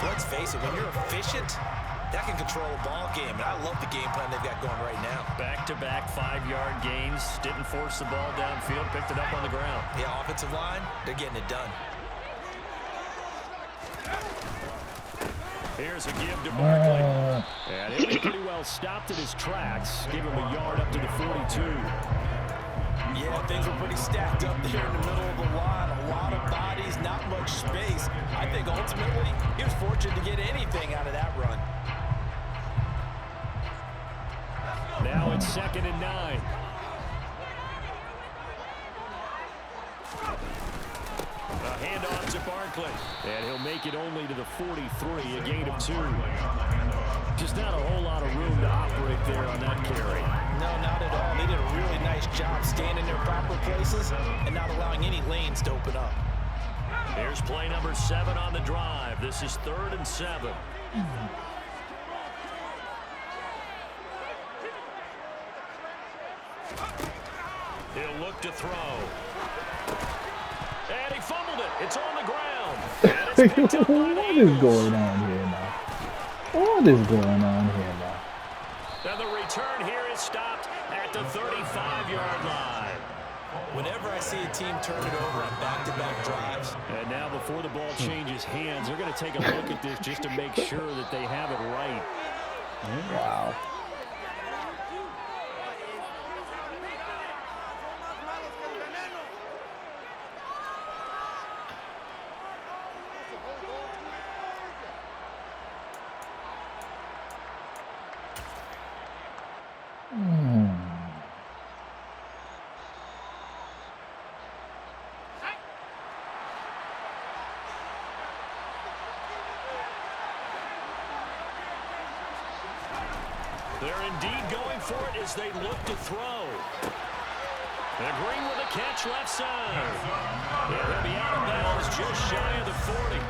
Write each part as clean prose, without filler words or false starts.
Let's face it, when you're efficient, that can control a ball game, and I love the game plan they've got going right now. Back-to-back 5-yard gains. Didn't force the ball downfield. Picked it up on the ground. Yeah, offensive line, they're getting it done. Here's a give to Barkley. And it was pretty well stopped at his tracks. Give him a yard up to the 42. Yeah, things were pretty stacked up there in the middle of the line. A lot of bodies, not much space. I think ultimately he was fortunate to get anything out of that run. Now it's 2nd and 9. A handoff to Barkley. And he'll make it only to the 43, a gain of 2. Just not a whole lot of room to operate there on that carry. No, not at all. They did a really nice job staying in their proper places and not allowing any lanes to open up. Here's play number 7 on the drive. This is 3rd and 7. He'll look to throw. And he fumbled it. It's on the ground. And it's picked up by What is going on here now? What is going on here now? And the return here is stopped at the 35-yard line. Whenever I see a team turn it over on back-to-back drives. And now before the ball changes hands, they're going to take a look at this just to make sure that they have it right. Wow. They're indeed going for it as they look to throw. And Green with a catch left side. And he'll be out of bounds just shy of the 40.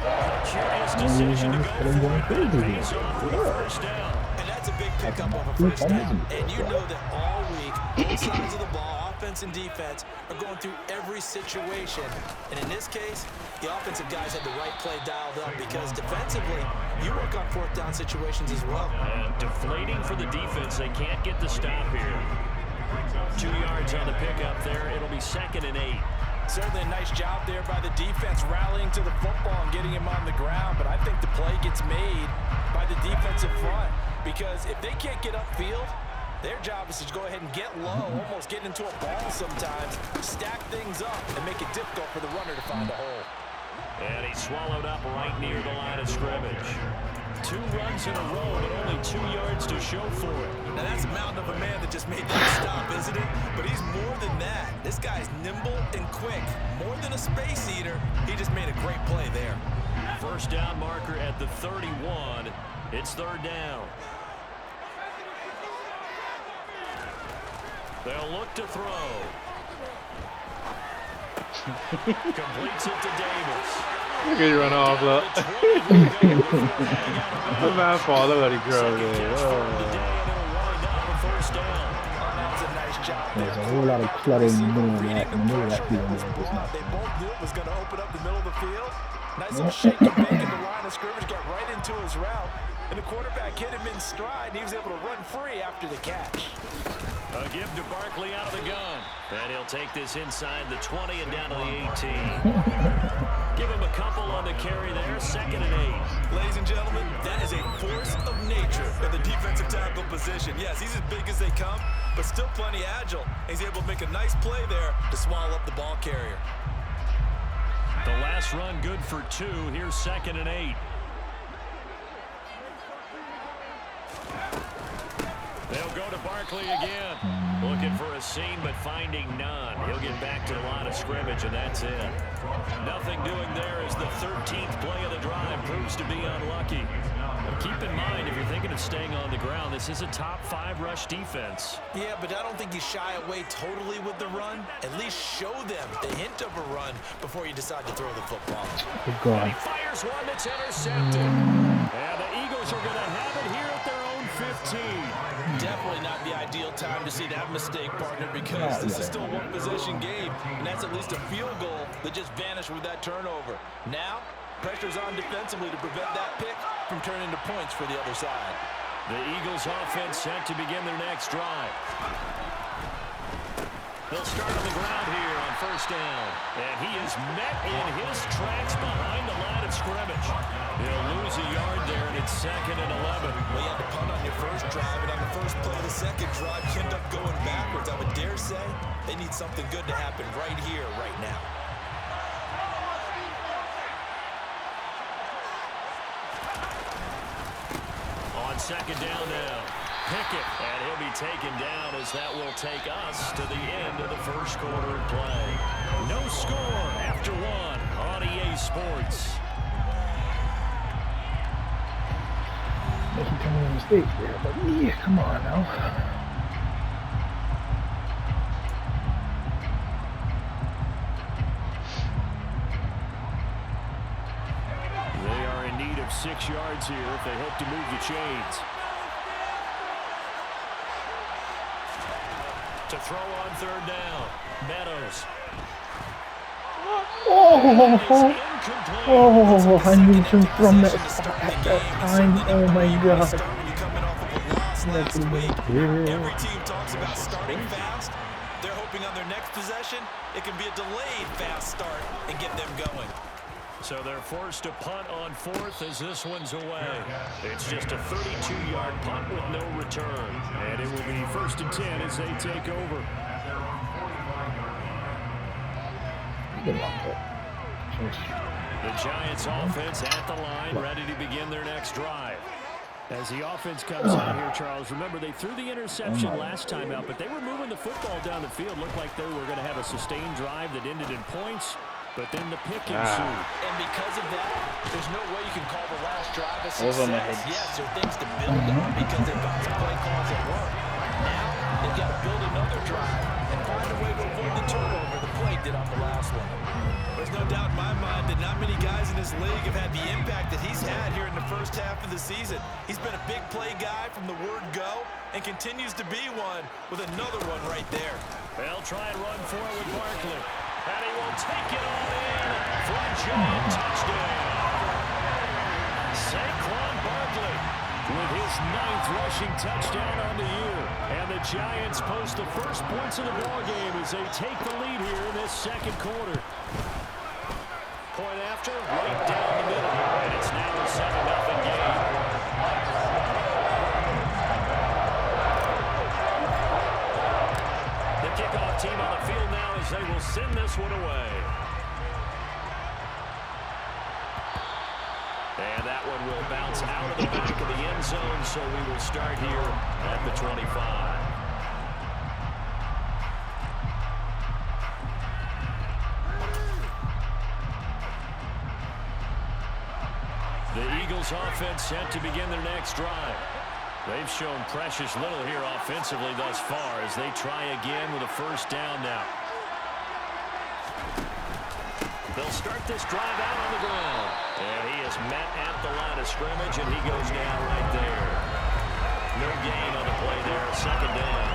A curious decision to go for it. Pays off with a first down. And that's a big pickup of a first down. And you know that all week, both sides of the ball, offense and defense, are going through every situation. And in this case, the offensive guys had the right play dialed up because defensively, you work on 4th down situations as well. And deflating for the defense. They can't get the stop here. 2 yards on the pickup there. It'll be 2nd and 8. Certainly a nice job there by the defense rallying to the football and getting him on the ground. But I think the play gets made by the defensive front because if they can't get upfield, their job is to go ahead and get low, almost get into a ball sometimes, stack things up, and make it difficult for the runner to find a hole. And he's swallowed up right near the line of scrimmage. 2 runs in a row, but only 2 yards to show for it. Now that's a mountain of a man that just made that stop, isn't it? But he's more than that. This guy's nimble and quick. More than a space eater, he just made a great play there. First down marker at the 31. It's 3rd down. They'll look to throw. Completes it to Davis. Look at you run off, look. I'm not falling, let it grow there. There's a whole lot of clutter in the middle of that, in the middle of that field. They both knew it was going to open up the middle of the field. Nice little shake and bake in the line of scrimmage, got right into his route. And the quarterback hit him in stride, and he was able to run free after the catch. A give to Barkley out of the gun. And he'll take this inside the 20 and down to the 18. Give him a couple on the carry there. 2nd and 8. Ladies and gentlemen, that is a force of nature in the defensive tackle position. Yes, he's as big as they come, but still plenty agile. He's able to make a nice play there to swallow up the ball carrier. The last run good for 2. Here's 2nd and 8. They'll go to Barkley again. Looking for a seam, but finding none. He'll get back to the line of scrimmage, and that's it. Nothing doing there as the 13th play of the drive proves to be unlucky. But keep in mind, if you're thinking of staying on the ground, this is a top 5 rush defense. Yeah, but I don't think you shy away totally with the run. At least show them the hint of a run before you decide to throw the football. And he fires one that's intercepted. And the Eagles are going to have it here at their own 15. Definitely not the ideal time to see that mistake, partner, because this is still a one-possession game, and that's at least a field goal that just vanished with that turnover. Now, Pressure's on defensively to prevent that pick from turning to points for the other side. The Eagles offense set to begin their next drive. They'll start on the ground here on first down. And he is met in his tracks behind the line of scrimmage. He'll lose a yard there, and it's 2nd and 11. Well, you had to punt on your first drive, and on the first play of the second drive, you end up going backwards. I would dare say they need something good to happen right here, right now. On second down now. Pickett, and he'll be taken down as that will take us to the end of the first quarter of play. No score after 1 on EA Sports. Making too many mistakes there, but yeah, come on now. They are in need of 6 yards here if they hope to move the chains. To throw on third down, Meadows. Oh, I knew him from that at that time. Oh my God. Every team talks about starting fast. They're hoping on their next possession, it can be a delayed fast start and get them going. So they're forced to punt on 4th as this one's away. It's just a 32-yard punt with no return. And it will be 1st and 10 as they take over. The Giants offense at the line, ready to begin their next drive. As the offense comes out here, Charles, remember they threw the interception last time out, but they were moving the football down the field. Looked like they were going to have a sustained drive that ended in points. But then the pick ensued. And because of that, there's no way you can call the last drive a success. Yes, there are things to build on because they've got some play calls at work. Now, they've got to build another drive and find a way to avoid the turnover the play did on the last one. There's no doubt in my mind that not many guys in this league have had the impact that he's had here in the first half of the season. He's been a big play guy from the word go and continues to be one with another one right there. They'll try and run forward with Barkley. And he will take it all in for a giant touchdown. Saquon Barkley with his 9th rushing touchdown on the year. And the Giants post the first points of the ballgame as they take the lead here in this second quarter. Point after, right down the middle. And it's now a 7-0 game. The kickoff team on the field now as they will send this one away. And that one will bounce out of the back of the end zone, so we will start here at the 25. The Eagles offense set to begin their next drive. They've shown precious little here offensively thus far as they try again with a first down now. They'll start this drive out on the ground. And he is met at the line of scrimmage, and he goes down right there. No gain on the play there, second down.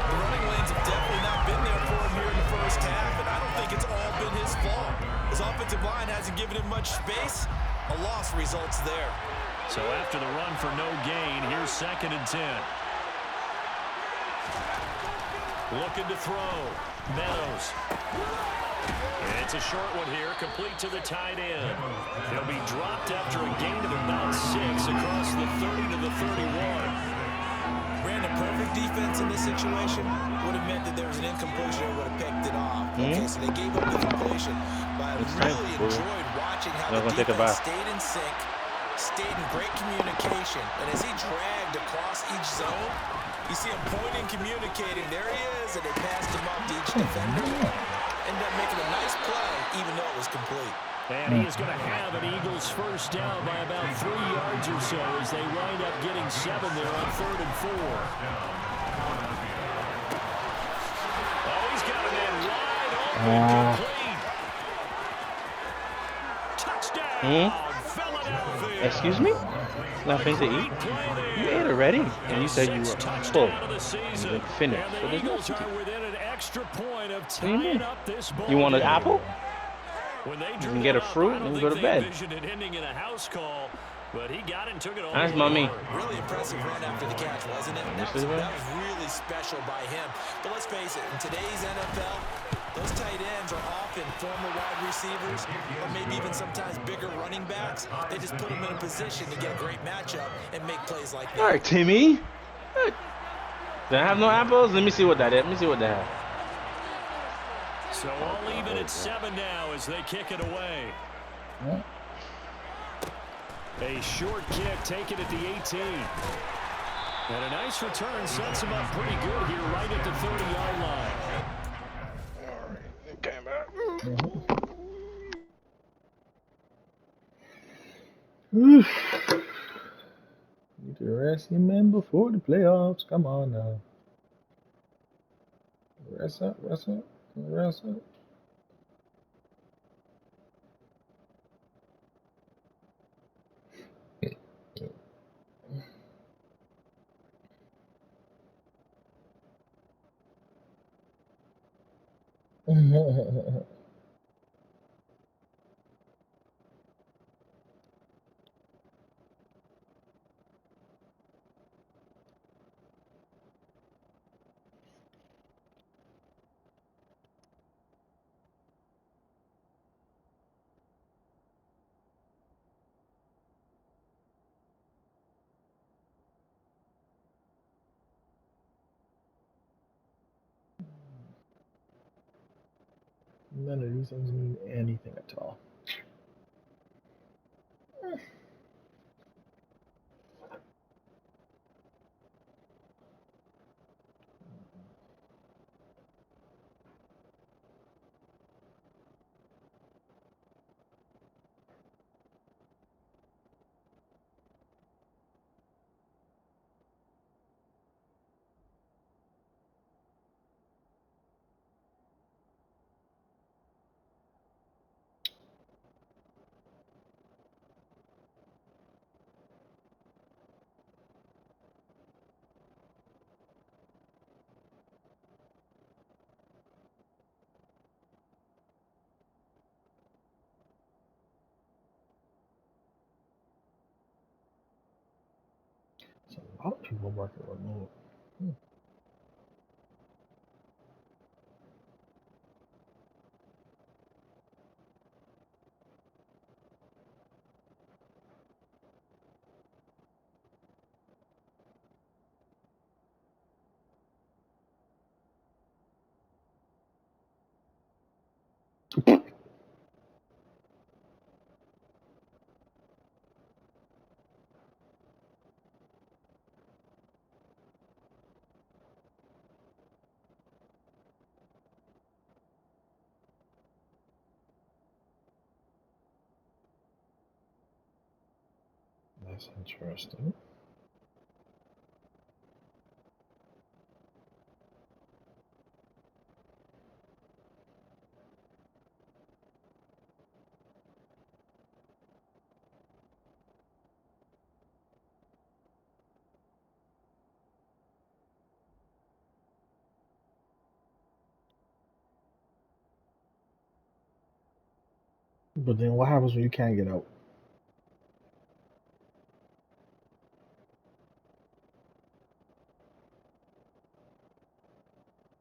The running lanes have definitely not been there for him here in the first half, and I don't think it's all been his fault. His offensive line hasn't given him much space. A loss results there. So after the run for no gain, here's 2nd and 10. Looking to throw. Meadows. And it's a short one here, complete to the tight end. He'll be dropped after a gain of about 6 across the 30 to the 31. Brandon, perfect defense in this situation would have meant that there was an incompletion and would have picked it off. Okay, so they gave up the completion. But I really enjoyed watching how the defense stayed in sync, stayed in great communication, and as he dragged across each zone, you see him pointing, communicating. There he is, and they passed him off to each defender. Ended up making a nice play, even though it was complete. And he is going to have an Eagles first down by about 3 yards or so as they wind up getting 7 there on 3rd and 4. Oh, he's got it in wide open, complete. Touchdown, Philadelphia. Excuse me? Nothing to eat? You ate already, and you said you were full. You didn't finish. So there's nothing to eat. Extra point of tying up this ball. You want an apple? When they You drew can get a that up, fruit I and don't go think to they bed. envisioned it ending in a house call, but he got it and took it all. That's the way mommy. hard. Really impressive run after the catch, wasn't it? That was really special by him. But let's face it, in today's NFL, those tight ends are often former wide receivers or maybe even sometimes bigger running backs. They just put them in a position to get a great matchup and make plays like that. All right, Timmy. Did I have no apples? Let me see what that is. Let me see what that is. So all even at 7 now as they kick it away. Yeah. A short kick taken at the 18. And a nice return sets him up pretty good here right at the 30-yard line. Need to rest your men before the playoffs. Come on now. Rest up, rest up, rest up. None of these things mean anything at all. So a lot of people working remote. That's interesting. But then what happens when you can't get out?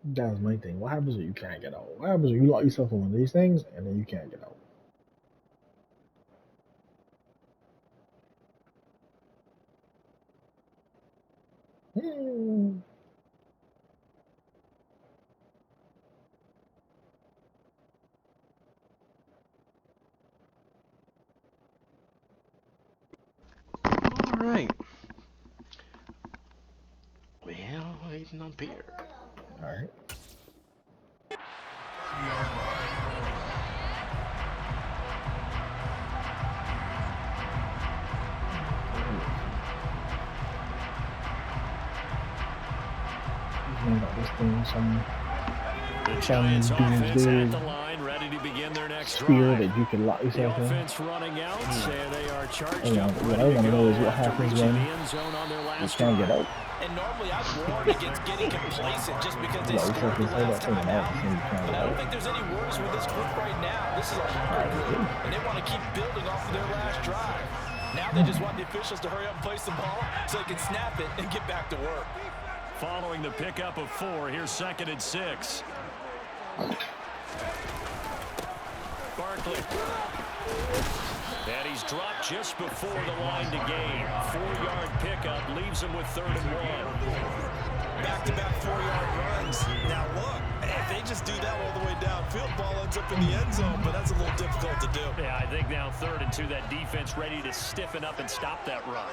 That's my thing. What happens when you can't get out? What happens when you lock yourself in one of these things and then you can't get out? Hmm. All right. Well, waiting on Peter. All right. Got this thing, The Giants offense doomsday. at the line, ready to begin their next spear drive. that you can lock The yourself in. offense running out, and they are charged What up, I ready want to to know is go what after happens reaching when the end zone on their you last can't get drive. out. And normally I'd warn against getting complacent just because they Well, we scored the say last that thing time out, out. so you can't But get I don't out. think there's any worries with this group right now. This is a hungry group, and they want to keep building off of their last drive. Now they just want the officials to hurry up and place the ball so they can snap it and get back to work. Following the pickup of 4, here's 2nd and 6. Barkley. And he's dropped just before the line to gain. 4-yard pickup leaves him with 3rd and 1. Back-to-back 4-yard runs. Now look, if they just do that all the way downfield, ball ends up in the end zone, but that's a little difficult to do. Yeah, I think now 3rd and 2, that defense ready to stiffen up and stop that run.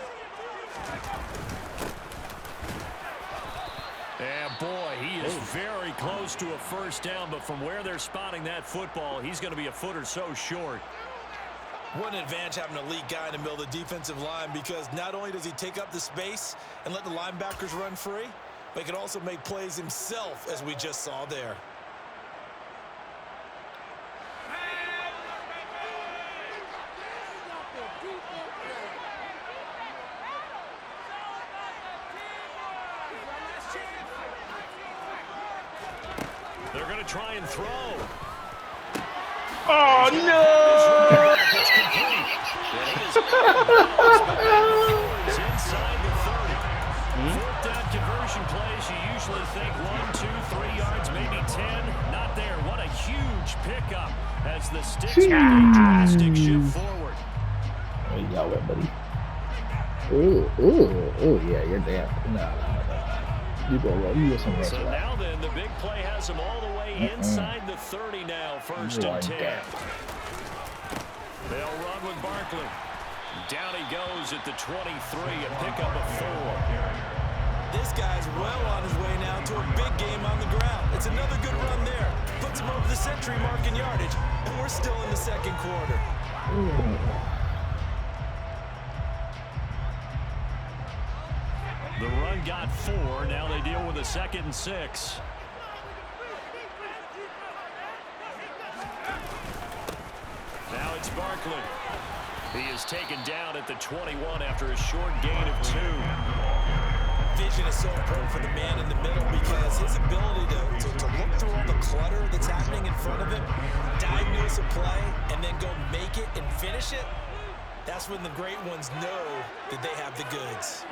And boy, he is very close to a first down, but from where they're spotting that football, he's going to be a foot or so short. What an advantage having an elite guy in the middle of the defensive line, because not only does he take up the space and let the linebackers run free, but he can also make plays himself, as we just saw there. They're going to try and throw. Oh, no! It's complete. It's inside the 30. 4th down conversion plays, you usually think 1, 2, 3 yards, maybe 10. Not there. What a huge pickup as the Sticks make a drastic shift forward. There you go, buddy. Ooh, yeah, you're damn. No. You go well. You get some rest. So now then, the big play has him all the way inside the 30 now, 1st and 10. They'll run with Barkley. Down he goes at the 23, a pickup of 4. This guy's well on his way now to a big game on the ground. It's another good run there. Puts him over the century mark in yardage, and we're still in the 2nd quarter. The run got 4. Now they deal with a 2nd and 6. Now it's Barkley. He is taken down at the 21 after a short gain of 2. Vision is so important for the man in the middle, because his ability to look through all the clutter that's happening in front of him, diagnose a play, and then go make it and finish it, that's when the great ones know that they have the goods.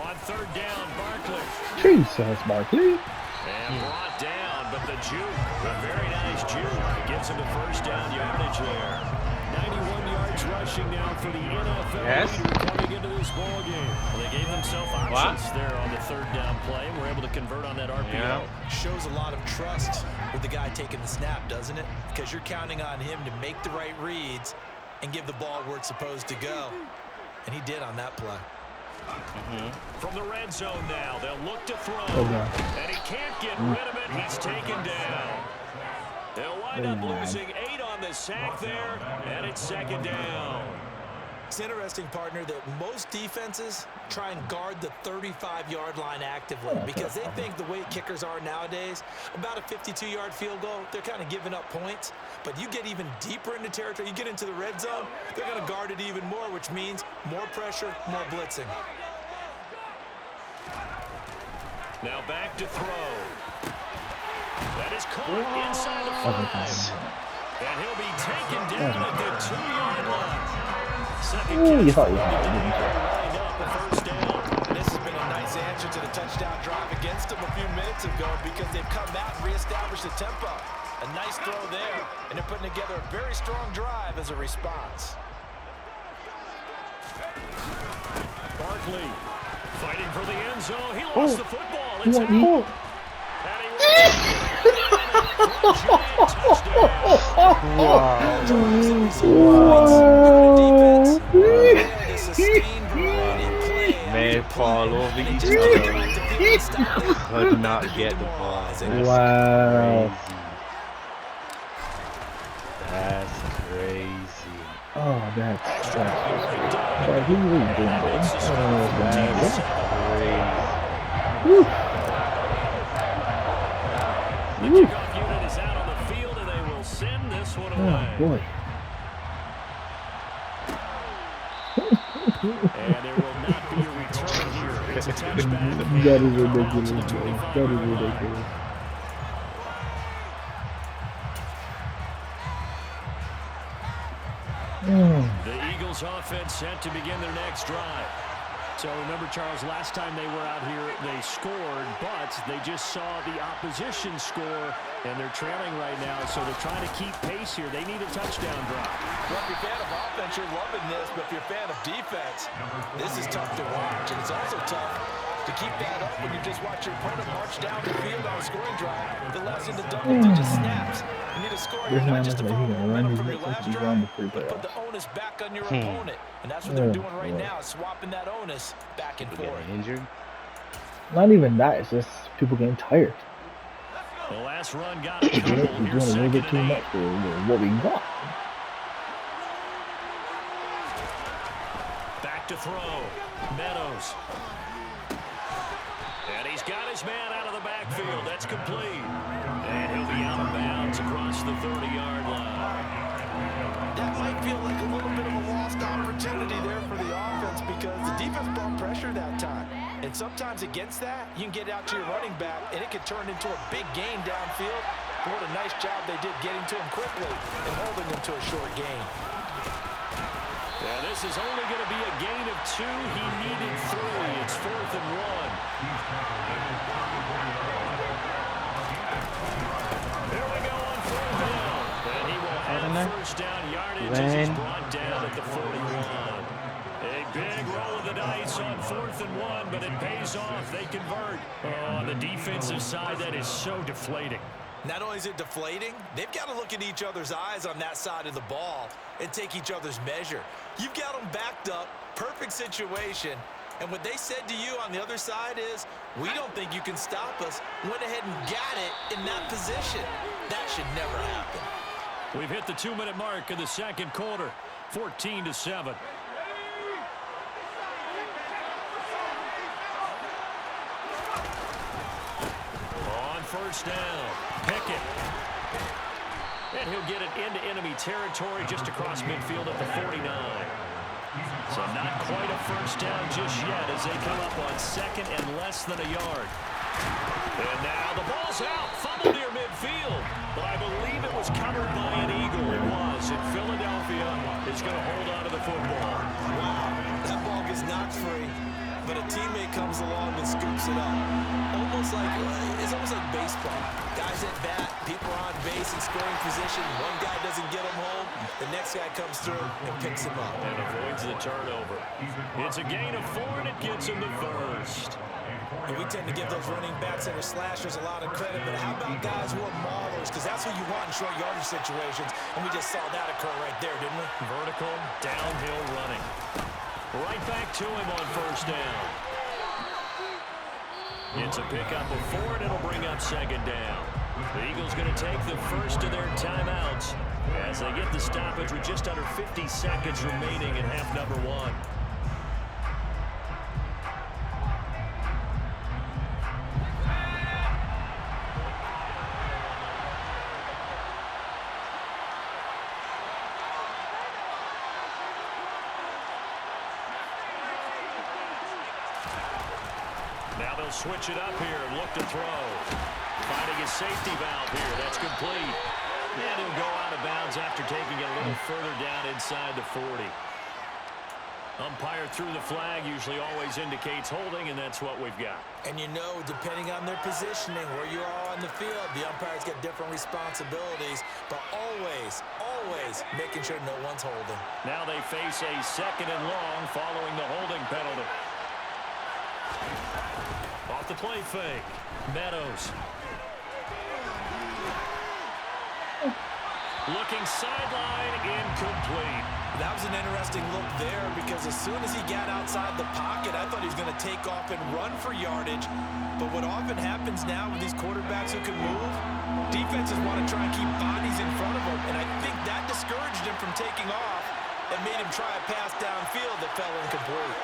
On 3rd down, Barkley. Jesus, Barkley. And brought down, but the juke, a very nice juke, gives him the 1st down yardage there. 91 yards rushing now for the NFL leader coming into this ball game. Well, they gave themselves options there on the 3rd down play, and were able to convert on that RPO. Yeah. Shows a lot of trust with the guy taking the snap, doesn't it? Because you're counting on him to make the right reads and give the ball where it's supposed to go. And he did on that play. From the red zone now, they'll look to throw. And he can't get rid of it. He's taken down. They'll wind up losing 8 on the sack there, and it's 2nd down. It's interesting, partner, that most defenses try and guard the 35-yard line actively, because they think the way kickers are nowadays, about a 52-yard field goal, they're kind of giving up points. But you get even deeper into territory, you get into the red zone, they're going to guard it even more, which means more pressure, more blitzing. Now back to throw. That is caught inside the 5. And he'll be taken down at the 2-yard line. You thought you had it, didn't you? First down. And this has been a nice answer to the touchdown drive against them a few minutes ago, because they've come out and reestablished the tempo. A nice throw there, and they're putting together a very strong drive as a response. Barkley fighting for the end zone. He lost the football. It's out. And he Man fall over each other. Could not get the ball. Wow. That's crazy. Oh, that's like, he really doing this. That's crazy. Whew. The kickoff unit is out on the field, and they will send this one away. Oh, boy. And there will not be a return here. It's a touchback. That is ridiculous, bro. That is ridiculous. The Eagles offense set to begin their next drive. So remember, Charles, last time they were out here, they scored, but they just saw the opposition score, and they're trailing right now, so they're trying to keep pace here. They need a touchdown drive. Well, if you're a fan of offense, you're loving this, but if you're a fan of defense, this is tough to watch, and it's also tough to keep that up when you just watch your opponent march down the field on a scoring drive that lasts into double-digit snaps. You need to score here, not just to follow the momentum from your last drive, but put the onus back on your opponent. And that's what they're doing right now, swapping that onus back and forth. Injured? Not even that. It's just people getting tired. The last run got a couple. You're doing a little bit too much for what we got. Back to throw. Meadows. And he's got his man out of the backfield. That's complete. And he'll be out of bounds across the 30-yard line. That might feel like a little bit of a lost opportunity there for the offense because the defense brought pressure that time. And sometimes against that, you can get out to your running back, and it could turn into a big gain downfield. But what a nice job they did getting to him quickly and holding him to a short gain. Yeah, this is only going to be a gain of 2. He needed 3. It's 4th and 1. Here we go on 4th down. And he will have first down yardage as he's brought down at the 41. A big roll of the dice on 4th and 1, but it pays off. They convert. Oh, on the defensive side, that is so deflating. Not only is it deflating, they've got to look at each other's eyes on that side of the ball and take each other's measure. You've got them backed up, perfect situation, and what they said to you on the other side is, we don't think you can stop us. Went ahead and got it in that position. That should never happen. We've hit the 2-minute mark in the second quarter, 14-7. On first down, Pickett. And he'll get it into enemy territory just across midfield at the 49. So not quite a first down just yet as they come up on second and less than a yard. And now the ball's out, fumbled near midfield. But I believe it was covered by an Eagle. It was. And Philadelphia is going to hold on to the football. Wow, that ball gets knocked free, but a teammate comes along and scoops it up. It's almost like baseball. Guys at bat, people are on base in scoring position. One guy doesn't get him home, the next guy comes through and picks him up. And avoids the turnover. It's a gain of 4, and it gets him the first. And we tend to give those running backs that are slashers a lot of credit, but how about guys who are maulers? Because that's what you want in short yardage situations, and we just saw that occur right there, didn't we? Vertical, downhill running. Right back to him on first down. It's a pickup of 4, and it'll bring up second down. The Eagles going to take the first of their timeouts as they get the stoppage with just under 50 seconds remaining in half number 1. Now they'll switch it up here and look to throw. Finding a safety valve here. That's complete. And he'll go out of bounds after taking it a little further down inside the 40. Umpire threw the flag, usually always indicates holding, and that's what we've got. And you know, depending on their positioning, where you are on the field, the umpires get different responsibilities, but always making sure no one's holding. Now they face a second and long following the holding penalty. Off the play fake. Meadows. Looking sideline, incomplete. That was an interesting look there because as soon as he got outside the pocket, I thought he was going to take off and run for yardage. But what often happens now with these quarterbacks who can move, defenses want to try and keep bodies in front of them. And I think that discouraged him from taking off and made him try a pass downfield that fell incomplete.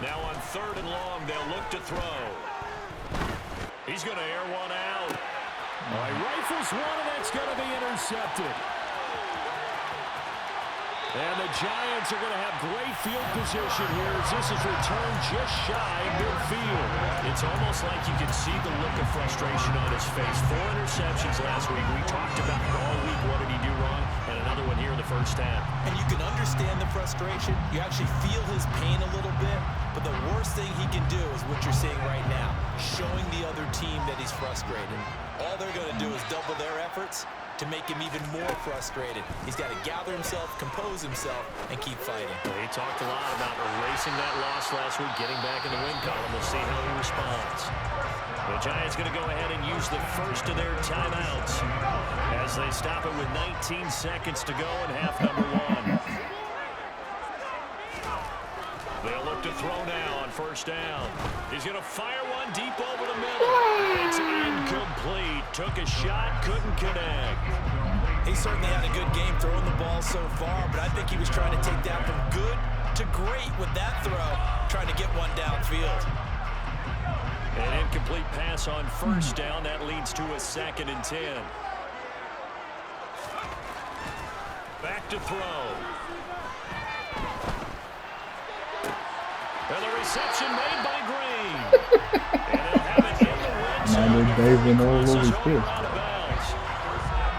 Now on 3rd and long, they'll look to throw. He's going to air one out. All right, rifles one, and that's going to be intercepted. And the Giants are going to have great field position here as this is returned just shy of midfield. It's almost like you can see the look of frustration on his face. 4 interceptions last week. We talked about it all week. What did he do wrong? And another one here in the first half. And you can understand the frustration. You actually feel his pain a little bit. But the worst thing he can do is what you're seeing right now, showing the other team that he's frustrated. All they're going to do is double their efforts to make him even more frustrated. He's got to gather himself, compose himself, and keep fighting. He talked a lot about erasing that loss last week, getting back in the win column. We'll see how he responds. The Giants going to go ahead and use the first of their timeouts as they stop it with 19 seconds to go in half number 1. They'll look to throw now on 1st down. He's going to fire one deep over the middle. It's incomplete. Took a shot, couldn't connect. He certainly had a good game throwing the ball so far, but I think he was trying to take that from good to great with that throw, trying to get one downfield. An incomplete pass on 1st down. That leads to a 2nd and 10. Back to throw. And the reception made by Green. And they'll have it in the red zone.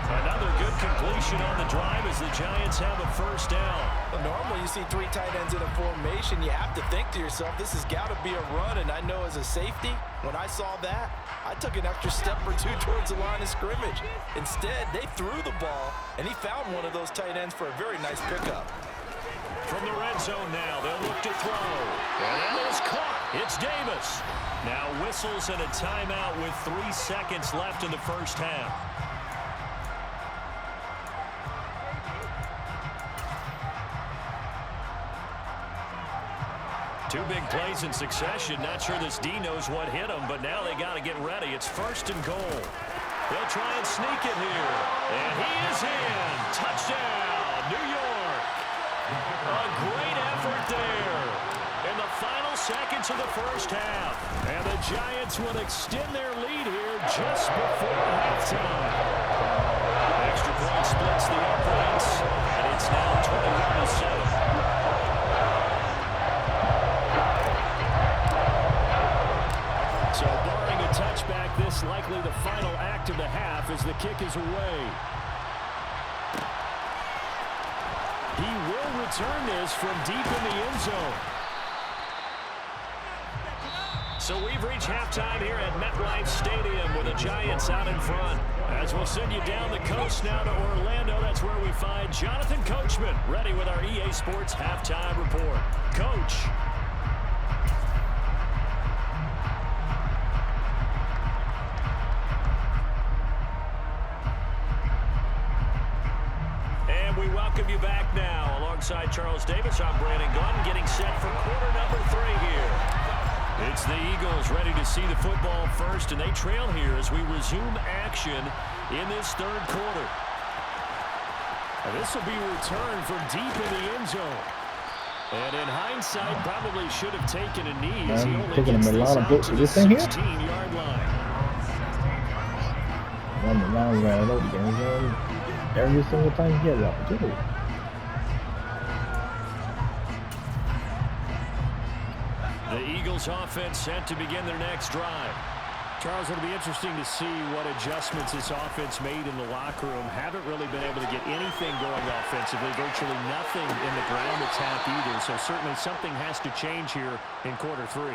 Another good completion on the drive as the Giants have a 1st down. Well, normally you see 3 tight ends in a formation. You have to think to yourself, this has got to be a run. And I know as a safety, when I saw that, I took an extra step or 2 towards the line of scrimmage. Instead, they threw the ball, and he found one of those tight ends for a very nice pickup. From the red zone now, they'll look to throw. And that is caught. It's Davis. Now whistles and a timeout with 3 seconds left in the first half. Two big plays in succession. Not sure this D knows what hit him, but now they got to get ready. It's 1st and goal. They'll try and sneak it here. And he is in. Touchdown, New York. A great effort there in the final seconds of the first half. And the Giants will extend their lead here just before halftime. Extra point splits the uprights, and it's now 21-7. So barring a touchback, this likely the final act of the half as the kick is away. He will return this from deep in the end zone. So we've reached halftime here at MetLife Stadium with the Giants out in front. As we'll send you down the coast now to Orlando, that's where we find Jonathan Coachman ready with our EA Sports halftime report. Coach. We welcome you back now. Alongside Charles Davis, I'm Brandon Gunn, getting set for quarter number 3 here. It's the Eagles ready to see the football first, and they trail here as we resume action in this 3rd quarter. This will be returned from deep in the end zone. And in hindsight, probably should have taken a knee as he only gets this out to the 16-yard line. Every single time he gets out, too. The Eagles offense set to begin their next drive. Charles, it'll be interesting to see what adjustments this offense made in the locker room. Haven't really been able to get anything going offensively. Virtually nothing in the ground attack either. So certainly something has to change here in quarter 3.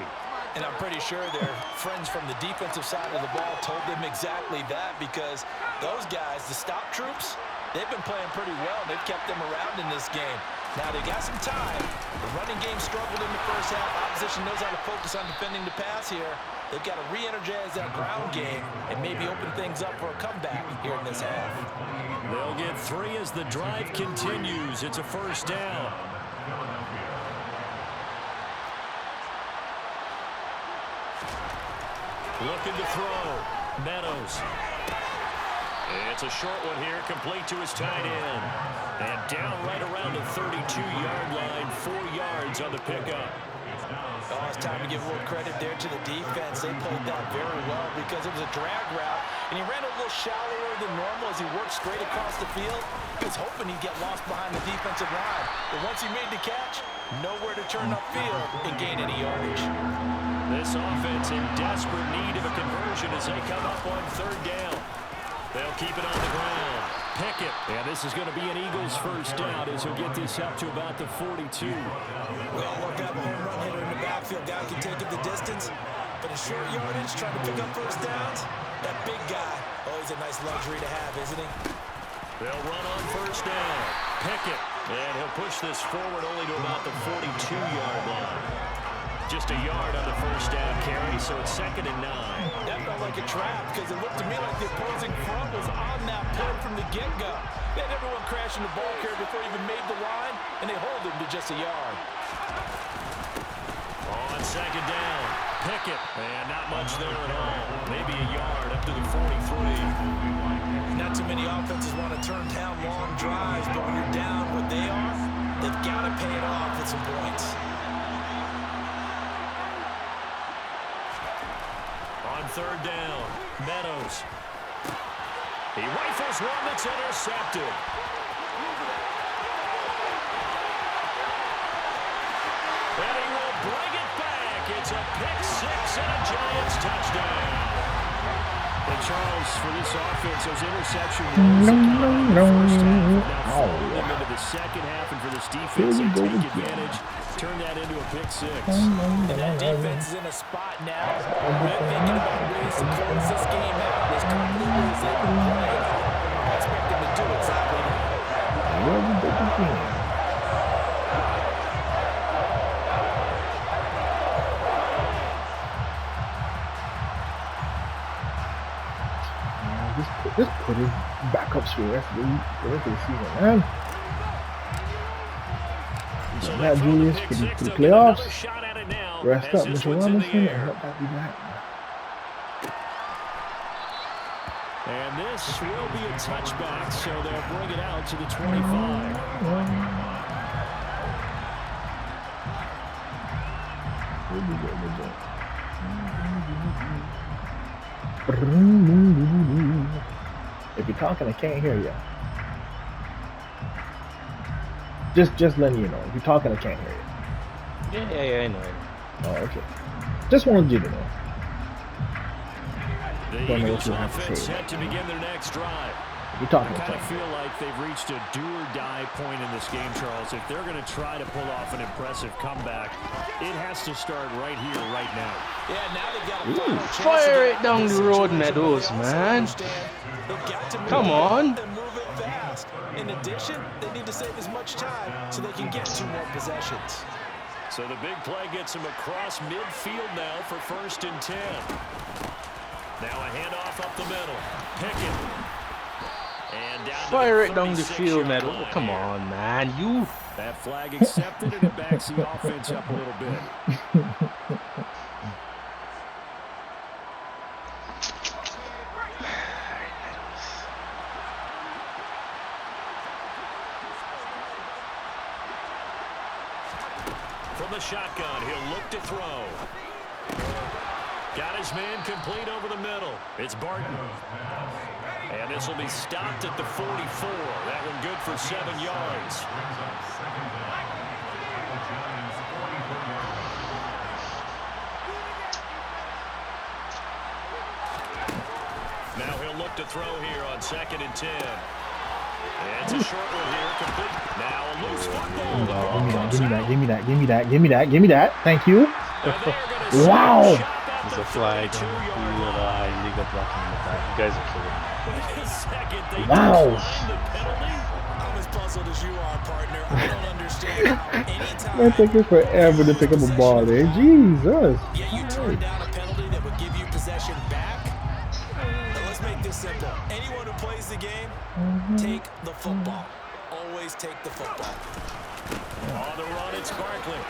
And I'm pretty sure their friends from the defensive side of the ball told them exactly that, because those guys, the stop troops, they've been playing pretty well. They've kept them around in this game. Now, they got some time. The running game struggled in the first half. Opposition knows how to focus on defending the pass here. They've got to re-energize that ground game and maybe open things up for a comeback here in this half. They'll get 3 as the drive continues. It's a 1st down. Looking to throw. Meadows. It's a short one here, complete to his tight end. And down right around the 32-yard line, 4 yards on the pickup. Oh, it's time to give a little credit there to the defense. They played that very well because it was a drag route, and he ran a little shallower than normal as he worked straight across the field. He was hoping he'd get lost behind the defensive line, but once he made the catch, nowhere to turn upfield and gain any yardage. This offense in desperate need of a conversion as they come up on third down. They'll keep it on the ground. Pickett. And this is going to be an Eagles first down as he'll get this up to about the 42. Well, look, that home run hitter in the backfield. Guy can take it the distance, but in short yardage, trying to pick up first downs, that big guy, always a nice luxury to have, isn't he? They'll run on first down. Pickett. And he'll push this forward only to about the 42-yard line. Just a yard on the first down carry, so it's 2nd and 9. That felt like a trap because it looked to me like the opposing front was on that play from the get-go. They had everyone crashing the ball carrier before he even made the line, and they hold him to just a yard. On 2nd down, Pickett, and not much there at all. Maybe a yard up to the 43. Not too many offenses want to turn down long drives, but when you're down what they are, they've got to pay it off with some points. On 3rd down, Meadows. He rifles one that's intercepted. And he will bring it back. It's a pick six and a Giants touchdown. And Charles, for this offense, those interception rules now follow them into the second half, and for this defense, they take advantage, turn that into a pick six. And that defense is in a spot now. We're thinking about ways to close this game out. There's completely ways they can play. I expect them to do exactly that. Just put his backups for the rest of the season, man. Matt Julius for the playoffs. Rest up, Mr. Robinson, and let that be back. And this will be a touchback, so they'll bring it out to the 25. If you're talking, I can't hear you. Just letting you know. If you're talking, I can't hear you. Yeah, I know. Oh, okay. Just wanted you to know. The Eagles offense set to begin their next drive. You're talking. I kind of feel like they've reached a do-or-die point in this game, Charles. If they're going to try to pull off an impressive comeback, it has to start right here, right now. Yeah, now they've got a final chance. Fire it down the road, Meadows, man. Come on. And move it fast. In addition, they need to save as much time so they can get 2 more possessions. So the big play gets him across midfield now for 1st and 10. Now a handoff up the middle. Pickett. And down Fire it down the field, Meadows. Oh, come on, man. You. That flag accepted, and it backs the offense up a little bit. From the shotgun, he'll look to throw. Got his man complete over the middle. It's Barton. And this will be stopped at the 44. That one good for 7 yards. Now he'll look to throw here on 2nd and 10. And it's a short one here, complete. Now a loose football. Give me that. Thank you. Wow. There's a flag. Illegal blocking in the back. You guys are kidding. Wow. I'm as puzzled as you are, partner. I don't understand how anytime. It took you forever to pick up a ball there. Jesus. Yeah, you turn down a penalty that would give you possession back. Now let's make this simple. Anyone who plays the game, take the football. Always take the football. On the run, it's Barkley.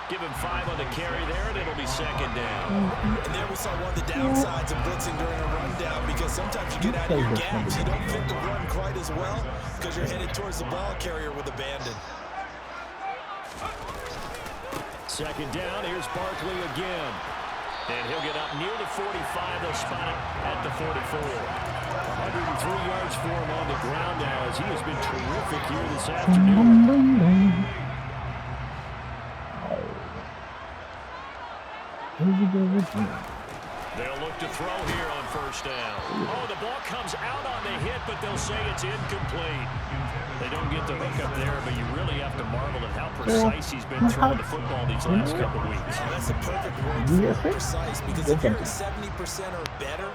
Give him 5 on the carry there, and it'll be 2nd down. And there we saw one of the downsides of blitzing during a rundown, because sometimes you get out of your gaps. You don't fit the run quite as well because you're headed towards the ball carrier with abandon. second down. Here's Barkley again. And he'll get up near the 45. They'll spot it at the 44. 103 yards for him on the ground now as he has been terrific here this afternoon. They'll look to throw here on first down. Oh, the ball comes out on the hit, but they'll say it's incomplete. They don't get the hook up there, but you really have to marvel at how precise he's been throwing the football these last couple weeks. That's a perfect word for precise, because if you're at 70% or better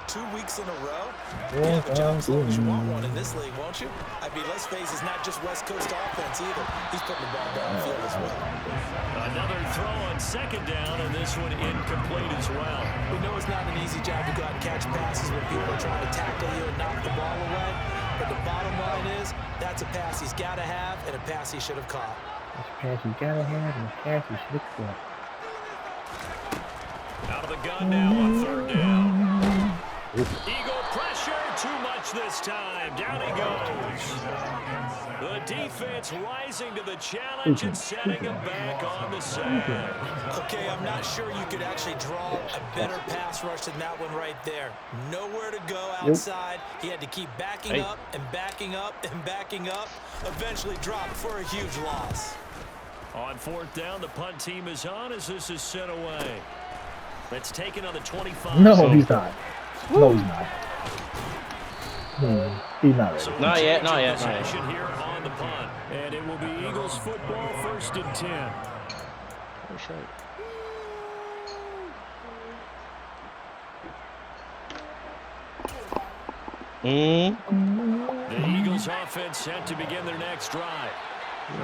2 weeks in a row, you have a job as long as you want one in this league, won't you? I mean, let's face it, it's not just West Coast offense either. He's putting the ball downfield as well. Another throw on second down, and this one incomplete as well. We know it's not an easy job to go out and catch passes when people are trying to tackle you and knock the ball away. But the bottom line is, that's a pass he's got to have and a pass he should have caught. That's a pass he's got to have and a pass he should have caught. Out of the gun now on third down. Eagle pressure, too much this time. Down he goes. The defense rising to the challenge and setting him back on the sand. Okay, I'm not sure you could actually draw a better pass rush than that one right there. Nowhere to go outside. He had to keep backing up and backing up and backing up. Eventually dropped for a huge loss. On fourth down, the punt team is on as this is sent away. It's taken on the 25. No, he's not. No, he's not. He's not ready. So Not yet, not yet. Possession here on the punt. And it will be Eagles football, 1st and 10. Oh, shit. The Eagles offense set to begin their next drive.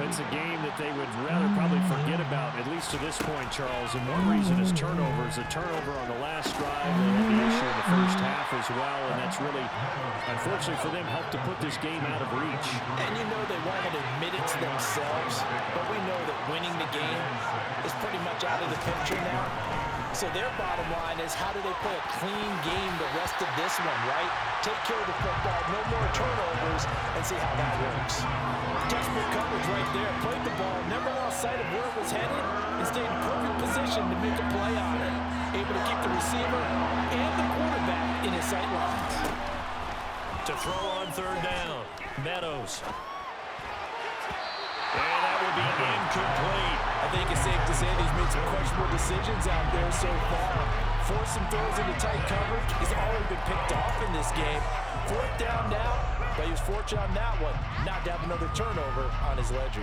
It's a game that they would rather probably forget about, at least to this point, Charles. And one reason is turnovers. A turnover on the last drive. They had the issue in the first half as well, and that's really, unfortunately for them, helped to put this game out of reach. And you know they won't admit it to themselves, but we know that winning the game is pretty much out of the picture now. So their bottom line is, how do they play a clean game the rest of this one, right? Take care of the football, no more turnovers, and see how that works. Textbook coverage right there. Played the ball, never lost sight of where it was headed, and stayed in perfect position to make a play on it. Able to keep the receiver and the quarterback in his sight lines. To throw on third down, Meadows. And that will be incomplete. I think it's safe to say that he's made some questionable decisions out there so far. Forced some throws into tight coverage. He's already been picked off in this game. Fourth down now, but he was fortunate on that one not to have another turnover on his ledger.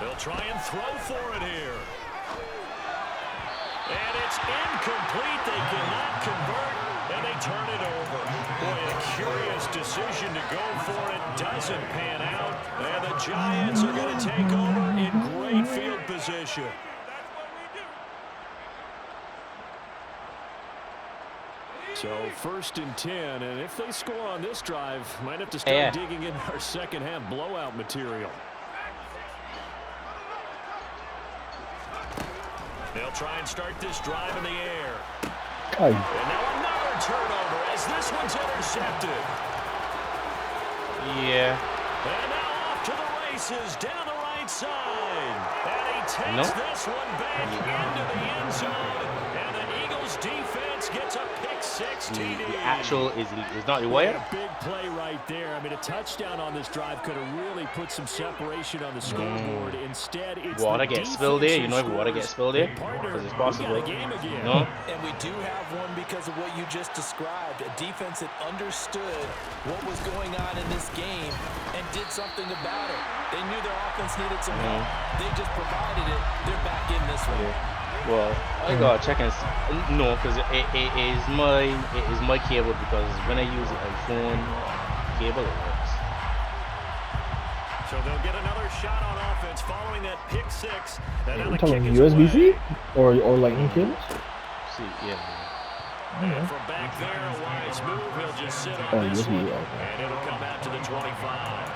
They'll try and throw for it here. And it's incomplete. They cannot convert, and they turn it over. Boy, a curious decision to go for it. Doesn't pan out. And the Giants are going to take over in great field position. So 1st and 10, and if they score on this drive, might have to start digging in our second half blowout material. They'll try and start this drive in the air. Oh. And now another turnover as this one's intercepted. Yeah. And now off to the races down the right side. And he takes this one back into the end zone. And the Eagles defense gets a pick six TD. The actual is not the way. A big play right there. I mean, a touchdown on this drive could have really put some separation on the scoreboard. Instead, it's water gets spilled there. You know if water gets spilled there, because it's possible. No. And we do have one because of what you just described. A defense that understood what was going on in this game and did something about it. They knew their offense needed some help. They just provided it. They're back in this one. Well, I gotta check and no, because it is my cable, because when I use it on phone cable, it works. So they'll get another shot on offense following that pick six. We're talking USB-C or lightning cables? See, yeah. And from back there, a wise move. He'll just sit on this one, and it'll come out to the 25.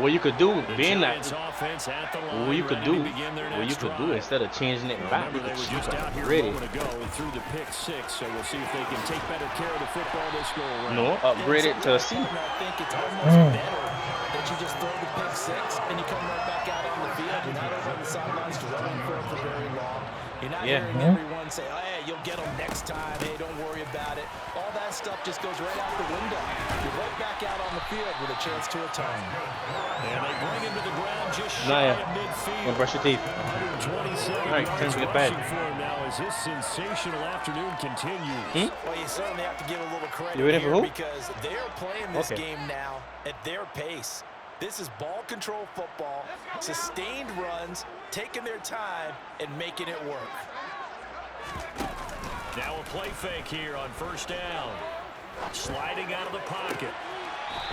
What you could do, being that, offense at the line, what you could do drive. instead of changing it back, Remember, they were just out here ready. a moment ago and threw the pick 6, so we'll see if they can take better care of the football this go around. No, upgrade it to a C. I think it's almost better that you just throw the pick 6 and you come right back out on the field. You're not over on the sidelines running for very long. You're not hearing everyone say, oh, hey, you'll get them next time. Hey, don't worry about it. All that stuff just goes right out the window. You're right back out on the field with a chance to atone. And they bring him to the ground just shy of midfield. Don't brush your teeth. 127 All right, time to get back. for him now as his sensational afternoon continues. Well, you certainly have to give a little credit You ready for here who? because they're playing this game now at their pace. This is ball control football, sustained runs, taking their time, and making it work. Now a play fake here on first down. Sliding out of the pocket.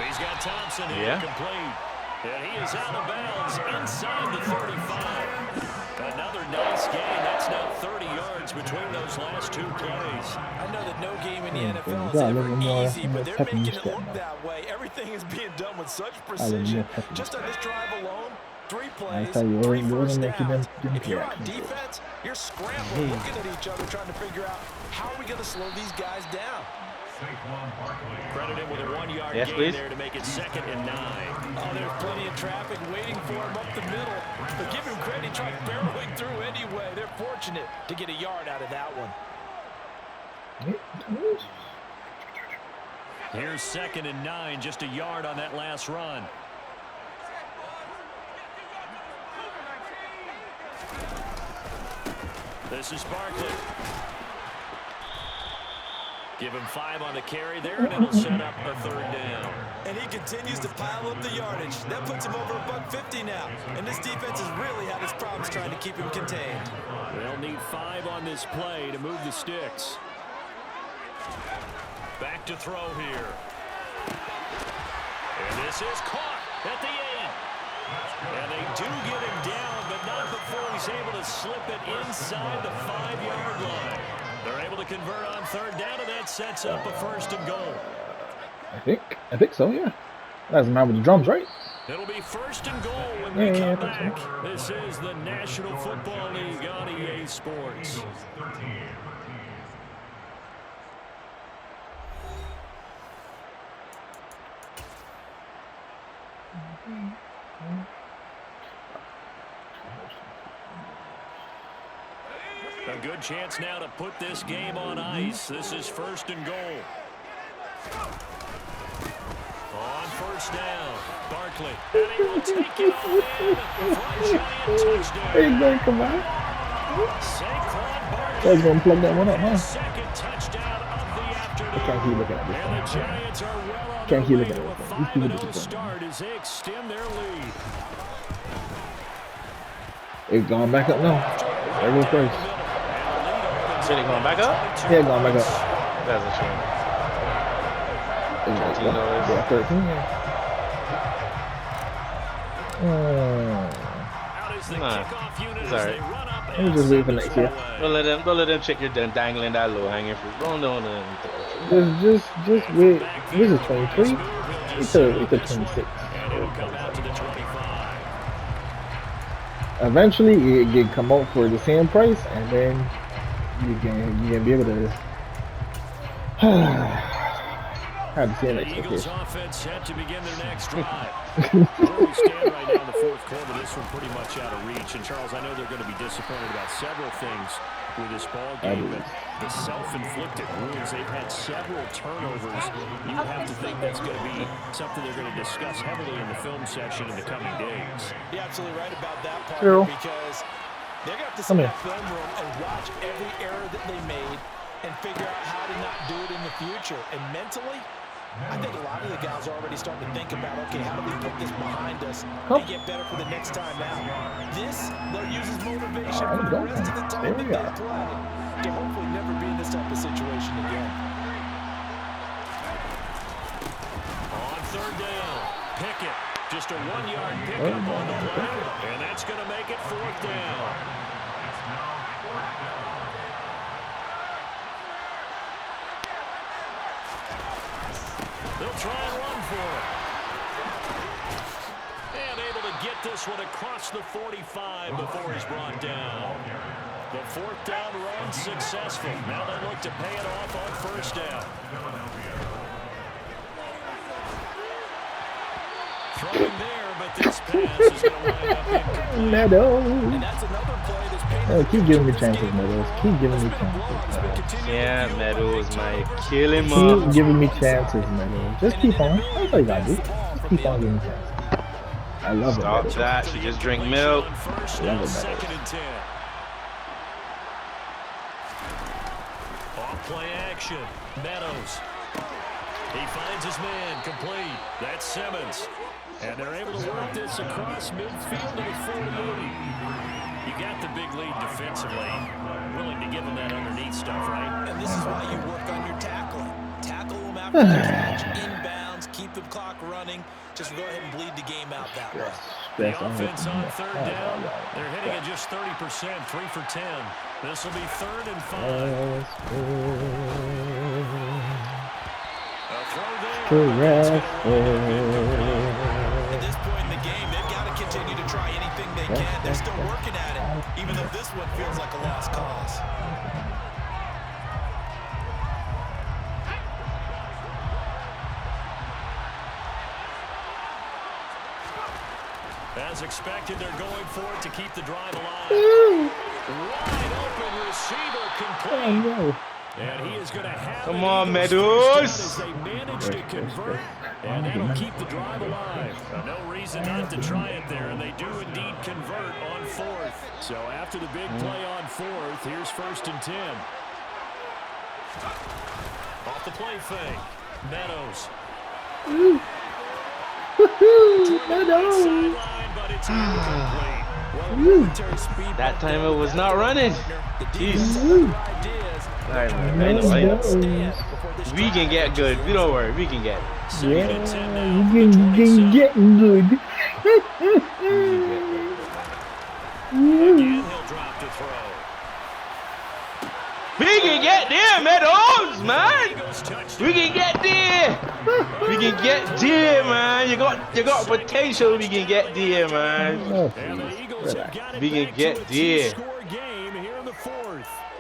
He's got Thompson here complete. And he is out of bounds inside the 35. Another nice gain. That's now 30 yards between those last two plays. I know that no game in the NFL is ever easy, but they're making it look that way. Everything is being done with such precision. Just on this drive alone, 3 plays, 3 first downs. If you're on defense, you're scrambling, looking at each other, trying to figure out how are we going to slow these guys down. Credit him with a 1-yard gain there to make it 2nd and 9. Oh, there's plenty of traffic waiting for him up the middle. But give him credit, he tried barreling through anyway. They're fortunate to get a yard out of that one. Here's 2nd and 9, just a yard on that last run. This is Barkley. Give him 5 on the carry there, and it'll set up a 3rd down. And he continues to pile up the yardage. That puts him over $150 now. And this defense has really had its problems trying to keep him contained. They'll need 5 on this play to move the sticks. Back to throw here. And this is caught at the 8. And they do get him down, but not before he's able to slip it inside the 5-yard line. They're able to convert on 3rd down, and that sets up a 1st and goal. I think so, yeah. That's the man with the drums, right? It'll be 1st and goal when we come back. So. This is the National Football League on EA Sports. A good chance now to put this game on ice. This is 1st and goal. On 1st down, Barkley. And he will take it all in for a giant touchdown. Hey, man, come on. Saquon Barkley. So going to plug that one up, huh? 2nd touchdown of the afternoon. I can't keep looking at this. And the Giants are well on Can't their keep way looking to a at this. 5-0 start as they extend their lead. It's going back up now. There goes first. So they going back up? Yeah, going back up. That's a shame. Yeah, 13. Out is the kickoff unit as Sorry. they run up Let me just wait for next year. Don't let them check your dangling that low hanging fruit. Don't. Just wait. This is 23. It's a 26. and it'll come out to the 25. Eventually, it can come out for the same price, and then you can be able to have the same The Eagles expectation. offense set to begin their next drive. Where we stand right now in the 4th quarter, this one pretty much out of reach. And Charles, I know they're going to be disappointed about several things with this ball game, but the self-inflicted wounds, they've had several turnovers. You have to think that's going to be something they're going to discuss heavily in the film session in the coming days. You're absolutely right about that part because they're going to have to sit in that film room and watch every error that they made and figure out how to not do it in the future. And mentally, I think a lot of the guys are already starting to think about, okay, how do we put this behind us and get better for the next time out? This, they'll use as motivation for the rest of the time that they play to hopefully never be in this type of situation again. On 3rd down, Pickett, just a 1-yard pickup on the play, and that's going to make it 4th down. They'll try and run for it. get this one across the 45 before he's brought down. The 4th down run successful. Now they look to pay it off on 1st down. Throwing there, but this pass is going to wind up incomplete. Meadows. And that's another play that's painted. Oh, keep giving me chances, Meadows. Keep giving me chances. Yeah, Meadows, Mike. Kill him Keep up. giving me chances, Meadows. Just keep on. That's all you gotta do. Just keep on giving me chances. I love it, Stop Meadows. that. She just drink milk. Love it, 2nd and 10. Off play action. Meadows. He finds his man complete. That's Simmons. And they're able to work this across midfield to the 40. You got the big lead defensively. Willing to give him that underneath stuff, right? And this is why you work on your tackling. Tackle them after the catch, inbounds, keep the clock running. Just go ahead and bleed the game out that way. The offense on 3rd down. They're hitting at just 30%, 3 for 10. This will be 3rd and 5. A throw there. At this point in the game, they've got to continue to try anything they can. They're still working at it, even though this one feels like a lost cause. As expected, they're going for it to keep the drive alive. Wide open receiver complete. No. And he is going to have Come it. on, Eagles Meadows. as they manage to convert, and that'll keep the drive alive. No reason not to try it there, and they do indeed convert on 4th. So after the big play on 4th, here's 1st and 10. Off the play fake. Meadows. Meadows. Sideline, but it's incomplete. That time it was not running. Jeez. Alright, man. We can get good. We don't worry. We can get it. Yeah, you can get good. Again, he'll drop to throw. We can get there, Meadows, man. We can get there. We can get there, man. You got potential. We can get there, man. We can get there.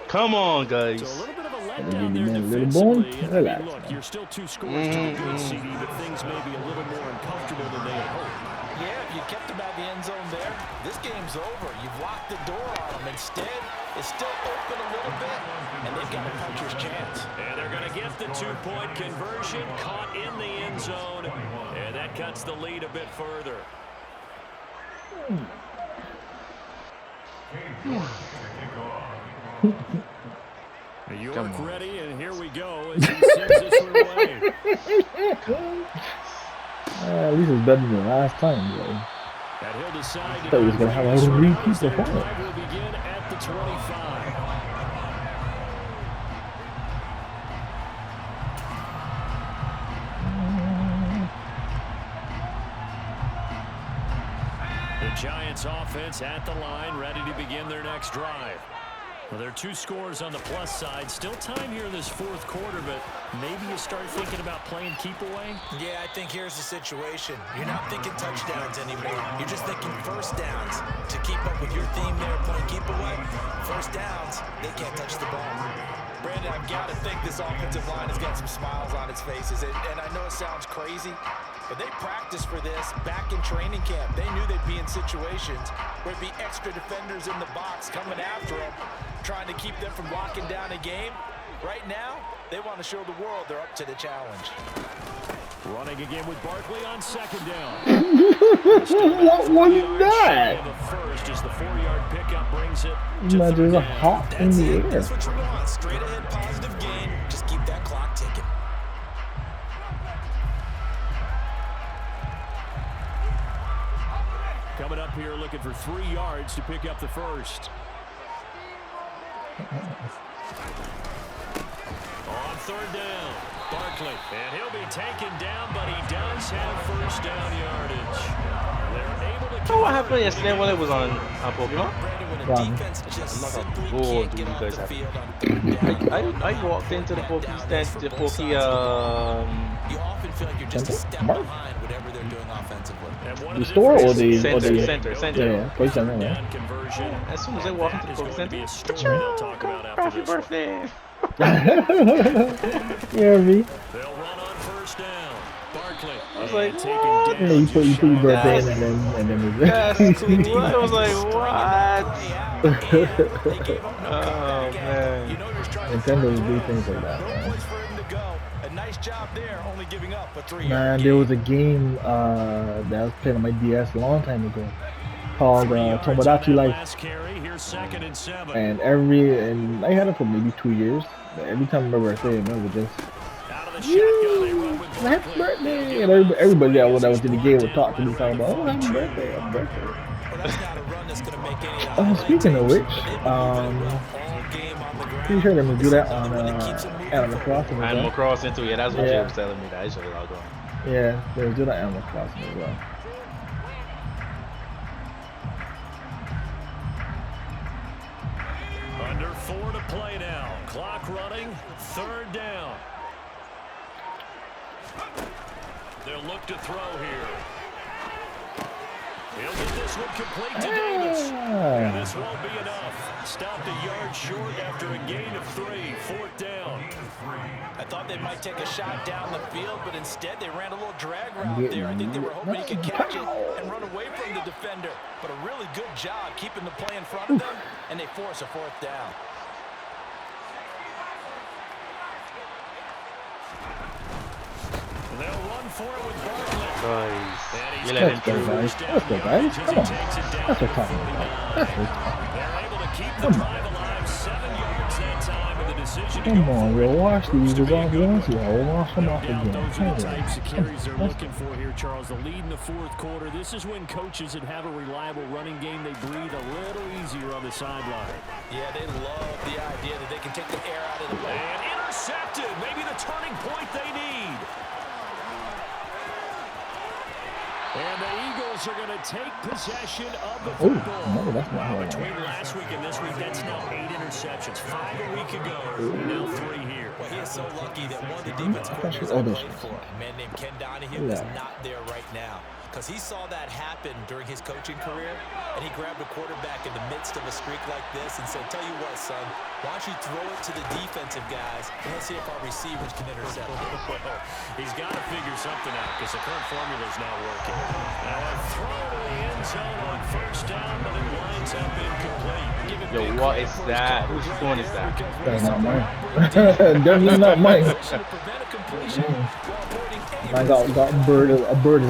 Come on, guys. So a little bit of a letdown there defensively. Look, you're still 2 scores to the good, CD, but things may be a little more uncomfortable than they had hoped. Yeah, if you kept them out of the end zone there, this game's over. You've locked the door on them. Instead, it's still open a little bit, and they've got a puncher's chance. And they're going to get the 2-point conversion, caught in the end zone, and that cuts the lead a bit further. York ready, and here we go as he sends this one away. At least it's better than last time, though. And he'll decide Thought he was gonna have a repeat performance. will begin at the 25. The Giants offense at the line, ready to begin their next drive. Well, there are 2 scores on the plus side. Still time here in this 4th quarter, but maybe you start thinking about playing keep away. Yeah, I think here's the situation. You're not thinking touchdowns anymore. You're just thinking 1st downs. To keep up with your theme there, playing keep away, 1st downs, they can't touch the ball. Brandon, I've got to think this offensive line has got some smiles on its faces. And I know it sounds crazy, but they practiced for this back in training camp. They knew they'd be in situations where it'd be extra defenders in the box coming after them, trying to keep them from locking down a game. Right now, they want to show the world they're up to the challenge. Running again with Barkley on 2nd down. What was that? The first as the 4-yard pickup brings it to Man, there's 3rd a down. hop in the air. That's what you want. Straight ahead positive gain. Just keep that clock ticking. Coming up here looking for 3 yards to pick up the first. On 3rd down, Barkley. And he'll be taken down, but he does have 1st down yardage. They're able to So what happened yesterday when it was on Pokemon? Brandon, when a Run. defense just I'm not simply gonna go can't do get you off guys the have. field on third down. I walked into the Pokey stand, the Pokey You often feel like you're just a Center? step Mark? behind whatever they're doing offensively. And one The of the store or differences the is Center. yeah, play center, third right? down conversion. As soon as I walk into the That is Pokey going to be Center, a story they'll talk about after happy this one. birthday. Yeah, me. They'll run on first down. Barkley. I was like, taking what? Yeah, you put your birthday in That's- and then That's cool. I was like, what? Oh man. Nintendo will do things like that, man. A nice job there, only giving up a 3-yard Man, there was a game that I was playing on my DS a long time ago called Tomodachi Life, Last carry. Here's 2nd and 7. and I had it for maybe 2 years. But every time I remember I say it, it was just Out of the shotgun, they run with happy Barkley. birthday, and everybody that was in the game would talk to me talking about, oh, happy birthday, happy birthday. Well, that's not a run that's going to make any of the Oh, speaking of which, all game on the ground. pretty sure they're gonna do that on Animal Crossing as Animal well. Crossing too. Yeah, that's what Yeah. Jay was telling me. That I should log on. Yeah, they'll do that on Animal Crossing as well. Under 4 to play now. Clock running. 3rd down. They'll look to throw here. He'll get this one complete to Davis. And this won't be enough. Stopped a yard short after a gain of 3. 4th down. I thought they might take a shot down the field, but instead they ran a little drag route there. I think they were hoping he could catch it and run away from the defender. But a really good job keeping the play in front of them, and they force a 4th down. They'll run for it with Barkley. Guys, you let Let's him go, through. guys. Let's go, guys. Come on. That's what I'm talking about. That's what I'm talking about. They're able to keep the drive alive. 7 yards that time, and the decision to Come go on, for it. we'll wash the Eagles off once, we'll wash them off Yeah, again. those are the types of carries they're Let's looking for here, Charles. The lead in the 4th quarter. This is when coaches that have a reliable running game, they breathe a little easier on the sideline. Yeah, they love the idea that they can take the air out of the way. And intercepted. Maybe the turning point they need. And the Eagles are going to take possession of the Oh, football. no, that's not how I Between last week and this week, that's now 8 interceptions. 5 a week ago, now 3 here. Well, he is so lucky that one of the defense coordinators I played for, a man named Ken Donahue, is not there right now. Because he saw that happen during his coaching career, and he grabbed a quarterback in the midst of a streak like this and said, tell you what, son, why don't you throw it to the defensive guys, and let's see if our receivers can intercept it. Well, he's got to figure something out because the current formula is not working. Now a throw to the end zone on 1st down, but it winds up incomplete. Yo, what is that? Whose phone is that? That's not mine. Definitely not mine. I got a bird as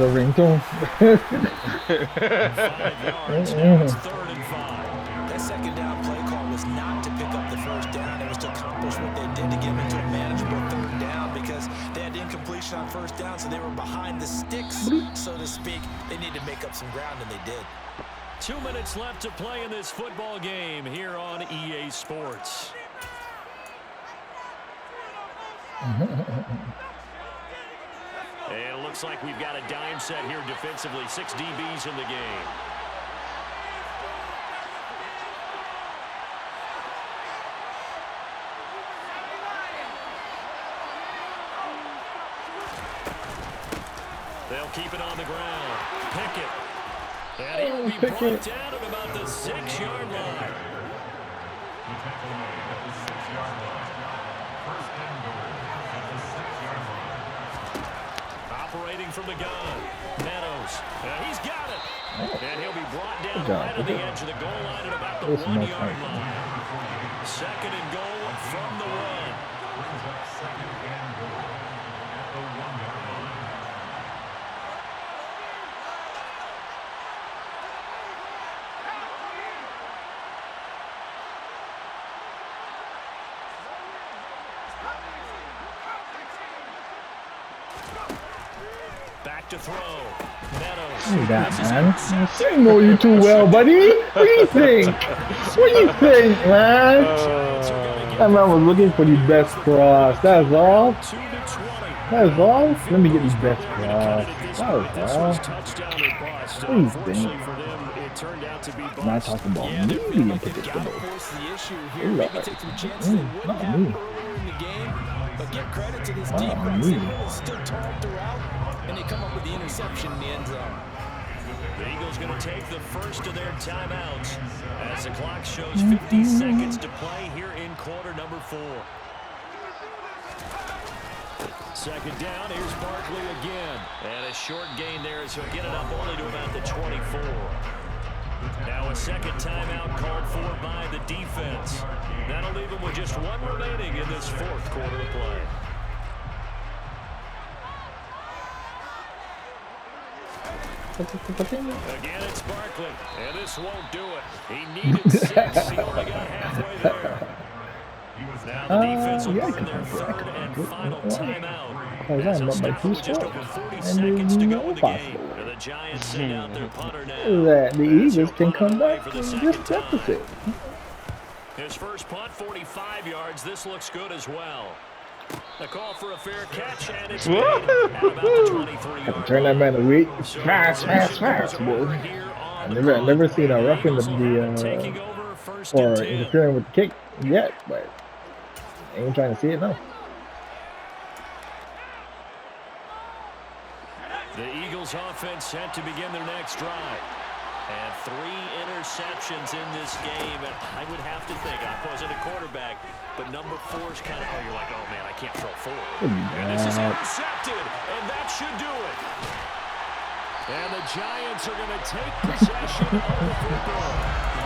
a ringtone. 5 yards, now it's 3rd and 5. That 2nd down play call was not to pick up the 1st down. It was to accomplish what they did to get into a manageable 3rd down because they had incompletion on 1st down, so they were behind the sticks, so to speak. They needed to make up some ground, and they did. 2 minutes left to play in this football game here on EA Sports. And it looks like we've got a dime set here defensively. 6 DBs in the game. They'll keep it on the ground. Pickett. And he'll be brought down at about the 6-yard line. Operating from the gun. Meadows. He's got it. And he'll be brought down right on the edge of the goal line at about the 1-yard line. 2nd and goal from the run. Back to throw. Meadows. Look at that, man. I know you too well, buddy. What do you think? What do you think, man? That man was looking for the best cross. That's all. 2 to 20. That's all. Let me get these best cross. That was all. Please, dang. Not talking about medium predictable. Not me. But give credit to this defense. They stood tall throughout, and they come up with the interception in the end zone. The Eagles going to take the first of their timeouts as the clock shows 50 seconds to play here in quarter number 4. Second down, here's Barkley again. And a short gain there as he'll get it up only to about the 24. Now a second timeout called for by the defense. That'll leave him with just one remaining in this fourth quarter of play. Again, it's Barkley, and this won't do it. He needed 6. He only got halfway there. Now the defense will burn their third and final timeout. As they'll stop with just over 40 seconds to go in the game. And the Giants send out their punter now. That the Eagles can come back from this deficit. His first punt, 45 yards. This looks good as well. A call for a fair catch, and it's made at about the 23-yard. Turn that man away. Fast, boy. I've never seen a roughing the or interfering with the kick yet, but I ain't trying to see it now. The Eagles offense set to begin their next drive. And 3 interceptions in this game, and I would have to think, I wasn't a quarterback, but number 4 is kind of, oh, you're like, oh man, I can't throw forward. And this is intercepted, and that should do it. And the Giants are going to take possession of the football.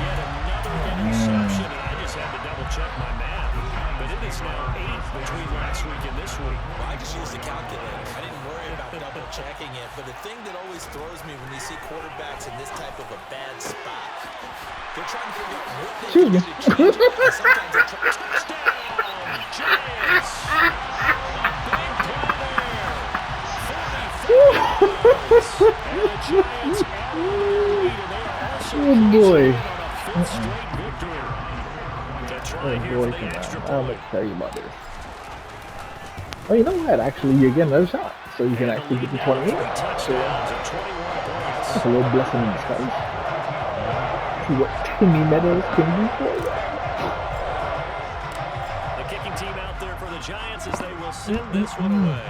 Yet another interception, and I just had to double check my math. But it is now 8 between last week and this week. Well, I just used a calculator. I didn't worry about double checking it. But the thing that always throws me when you see quarterbacks in this type of a bad spot, they're trying to figure out what they can do to change it. And sometimes they're trying to touchdown. Giants. Big play there. 44 and the Giants out of the lead. And they are also Oh boy. on a 5th straight victory. Oh boy, I'm excited about this. Oh, you know what? Actually, you get another shot, so you can actually get to 28. So that's a little blessing in disguise. See what Timmy Meadows can do for you. The kicking team out there for the Giants as they will send this one away.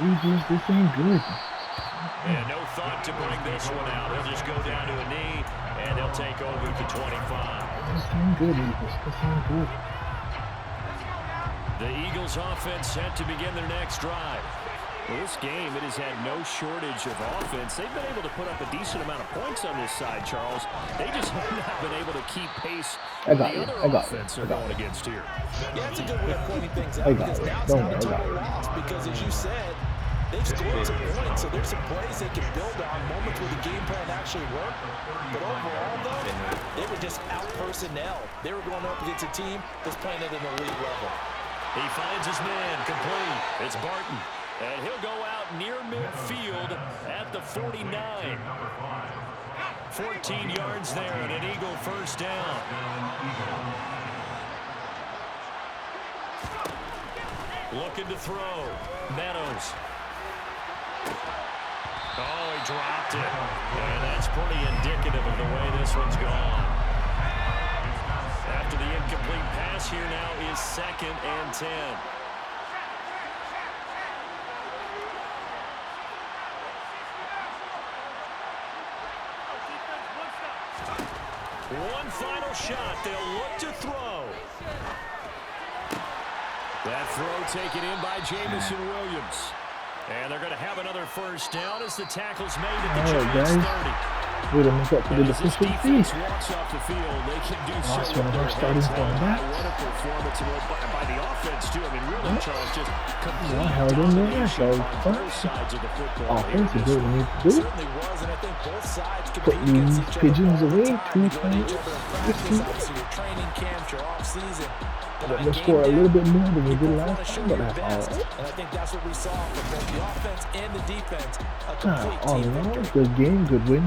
Eagles, this ain't good. And no thought to bring this one out. He'll just go down to a knee, and he'll take over to 25. This ain't good, Eagles. This ain't good. The Eagles offense set to begin their next drive. Well, this game, it has had no shortage of offense. They've been able to put up a decent amount of points on this side, Charles. They just have not been able to keep pace with the other offense they're going against here. Yeah, that's a good way of pointing things out. Because now it's not a total loss. Because as you said, they've scored some points, so there's some plays they can build on, moments where the game plan actually worked. But overall, though, they were just out personnel. They were going up against a team that's playing at an elite level. He finds his man complete. It's Barton. And he'll go out near midfield at the 49. 14 yards there and an Eagle first down. Looking to throw. Meadows. Oh, he dropped it. And that's pretty indicative of the way this one's gone. After the incomplete pass, here now is 2nd and 10. One final shot. They'll look to throw. That throw taken in by Jamison Williams. And they're going to have another first down as the tackle's made at the Giants 30. We're going to make up for the deficiency. Walks off the field. They can do so. That's one of our starting cornerbacks. What a performance by the offense, too. I mean, really, Charles, just I held in there, so both sides of the football. offense is doing what we do. Certainly was, and I think both sides Put these Pigeons away 2 times. So your training camps, your off season, Let's score a little bit more than we did last time, but that's all right. And I think that's what we saw from both the offense and the defense. All in all, good game, good win,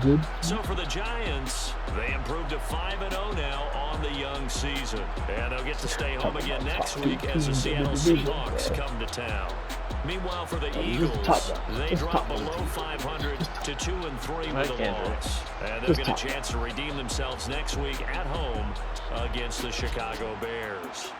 good. So for the Giants, they improved to 5-0 now on the young season. And they'll get to stay home again next week as the Seattle Seahawks come to town. Meanwhile, for the Eagles, they drop below 500 to 2-3 with a loss. And they'll get a chance to redeem themselves next week at home against the Chicago Bears.